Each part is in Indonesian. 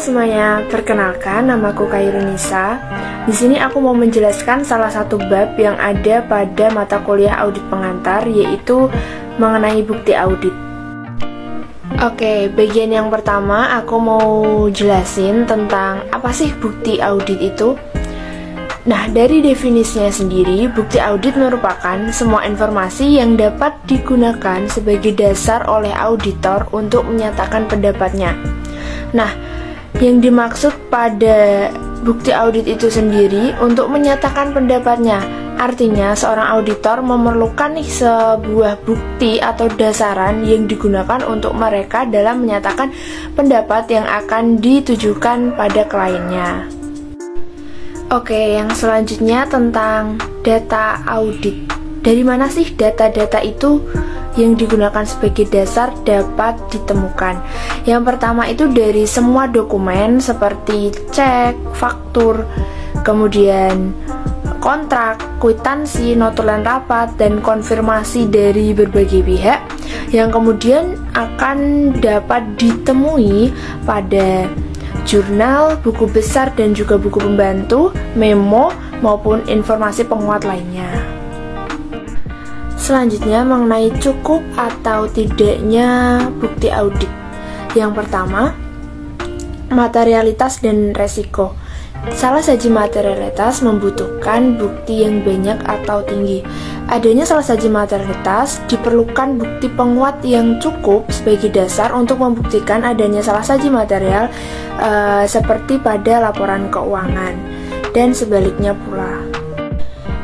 semuanya, perkenalkan namaku Kairunisa. Di sini aku mau menjelaskan salah satu bab yang ada pada mata kuliah audit pengantar, yaitu mengenai bukti audit. Oke, bagian yang pertama aku mau jelasin tentang apa sih bukti audit itu. Nah, dari definisinya sendiri, bukti audit merupakan semua informasi yang dapat digunakan sebagai dasar oleh auditor untuk menyatakan pendapatnya. Nah, yang dimaksud pada bukti audit itu sendiri untuk menyatakan pendapatnya, artinya seorang auditor memerlukan sebuah bukti atau dasaran yang digunakan untuk mereka dalam menyatakan pendapat yang akan ditujukan pada kliennya. Oke, yang selanjutnya tentang data audit. Dari mana sih data-data itu yang digunakan sebagai dasar dapat ditemukan? Yang pertama itu dari semua dokumen seperti cek, faktur, kemudian kontrak, kwitansi, notulen rapat, dan konfirmasi dari berbagai pihak yang kemudian akan dapat ditemui pada jurnal, buku besar, dan juga buku pembantu, memo, maupun informasi penguat lainnya. Selanjutnya mengenai cukup atau tidaknya bukti audit. Yang pertama, materialitas dan resiko. Salah satu materialitas membutuhkan bukti yang banyak atau tinggi. Adanya salah satu materialitas diperlukan bukti penguat yang cukup sebagai dasar untuk membuktikan adanya salah satu material seperti pada laporan keuangan, dan sebaliknya pula.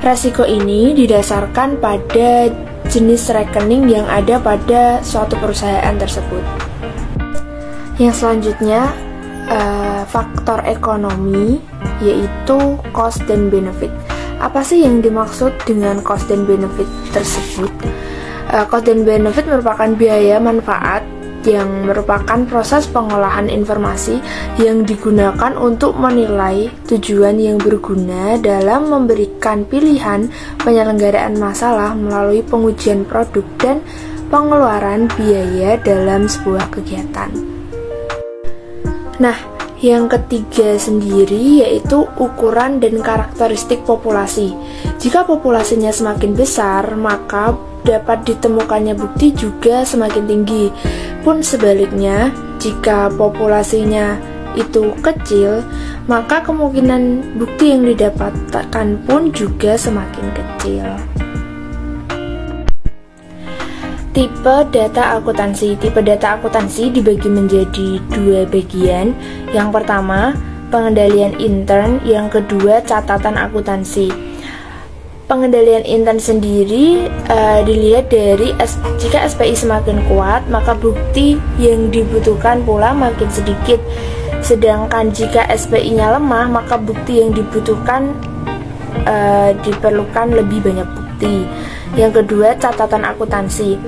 Resiko ini didasarkan pada jenis rekening yang ada pada suatu perusahaan tersebut. Yang selanjutnya faktor ekonomi, yaitu cost dan benefit. Apa sih yang dimaksud dengan cost dan benefit tersebut? Cost dan benefit merupakan biaya manfaat yang merupakan proses pengolahan informasi yang digunakan untuk menilai tujuan yang berguna dalam memberikan pilihan penyelenggaraan masalah melalui pengujian produk dan pengeluaran biaya dalam sebuah kegiatan. Nah, yang ketiga sendiri yaitu ukuran dan karakteristik populasi. Jika populasinya semakin besar, maka dapat ditemukannya bukti juga semakin tinggi. Pun sebaliknya, jika populasinya itu kecil, maka kemungkinan bukti yang didapatkan pun juga semakin kecil. Tipe data akuntansi. Tipe data akuntansi dibagi menjadi dua bagian. Yang pertama, pengendalian intern. Yang kedua, catatan akuntansi. Pengendalian intern sendiri dilihat dari jika SPI semakin kuat, maka bukti yang dibutuhkan pula makin sedikit. Sedangkan jika SPI-nya lemah, maka bukti yang dibutuhkan diperlukan lebih banyak bukti. Yang kedua, catatan akuntansi.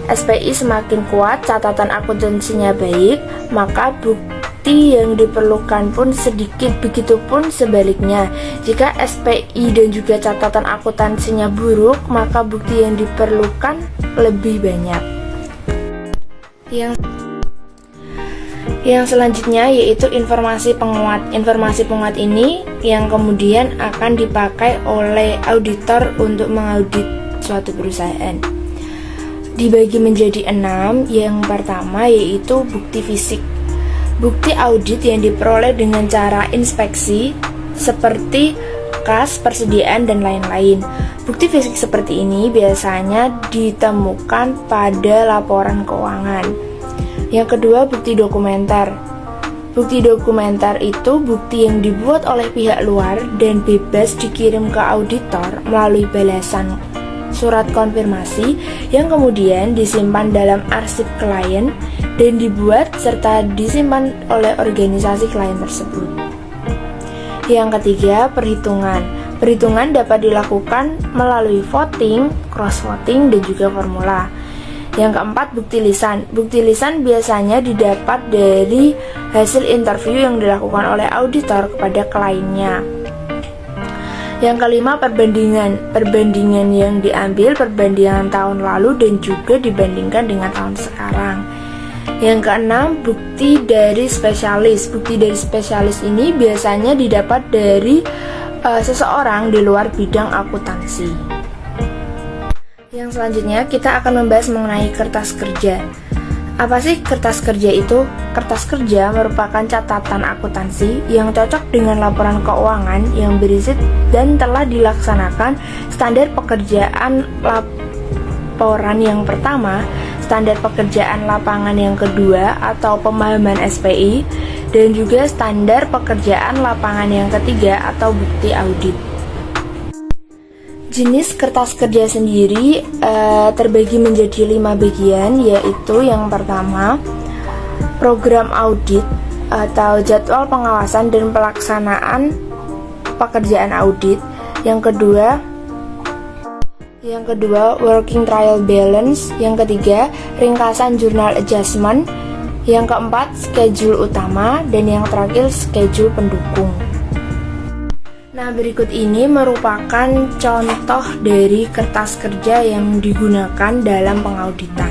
SPI semakin kuat, catatan akuntansinya baik, maka bukti yang diperlukan pun sedikit, begitupun sebaliknya. Jika SPI dan juga catatan akuntansinya buruk, maka bukti yang diperlukan lebih banyak. Yang selanjutnya yaitu informasi penguat. Informasi penguat ini yang kemudian akan dipakai oleh auditor untuk mengaudit suatu perusahaan. Dibagi menjadi 6. Yang pertama yaitu bukti fisik. Bukti audit yang diperoleh dengan cara inspeksi seperti kas, persediaan, dan lain-lain. Bukti fisik seperti ini biasanya ditemukan pada laporan keuangan. Yang kedua, bukti dokumenter. Bukti dokumenter itu bukti yang dibuat oleh pihak luar dan bebas dikirim ke auditor melalui balasan surat konfirmasi yang kemudian disimpan dalam arsip klien dan dibuat serta disimpan oleh organisasi klien tersebut. Yang ketiga, perhitungan. Perhitungan dapat dilakukan melalui voting, cross-voting, dan juga formula. Yang keempat, bukti lisan. Bukti lisan biasanya didapat dari hasil interview yang dilakukan oleh auditor kepada kliennya. Yang kelima, perbandingan. Perbandingan yang diambil perbandingan tahun lalu dan juga dibandingkan dengan tahun sekarang. Yang keenam, bukti dari spesialis. Bukti dari spesialis ini biasanya didapat dari seseorang di luar bidang akuntansi. Yang selanjutnya kita akan membahas mengenai kertas kerja. Apa sih kertas kerja itu? Kertas kerja merupakan catatan akuntansi yang cocok dengan laporan keuangan yang berisi dan telah dilaksanakan standar pekerjaan laporan yang pertama, standar pekerjaan lapangan yang kedua atau pemahaman SPI, dan juga standar pekerjaan lapangan yang ketiga atau bukti audit. Jenis kertas kerja sendiri terbagi menjadi 5 bagian, yaitu yang pertama, program audit atau jadwal pengawasan dan pelaksanaan pekerjaan audit. Yang kedua, working trial balance. Yang ketiga, ringkasan jurnal adjustment. Yang keempat, schedule utama. Dan yang terakhir, schedule pendukung. Nah, berikut ini merupakan contoh dari kertas kerja yang digunakan dalam pengauditan.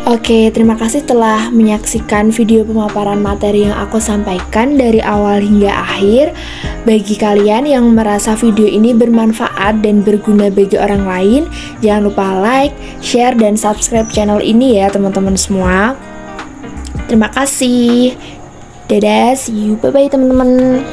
Oke, terima kasih telah menyaksikan video pemaparan materi yang aku sampaikan dari awal hingga akhir. Bagi kalian yang merasa video ini bermanfaat dan berguna bagi orang lain, jangan lupa like, share, dan subscribe channel ini ya teman-teman semua. Terima kasih. Dadah, see you, bye-bye teman-teman.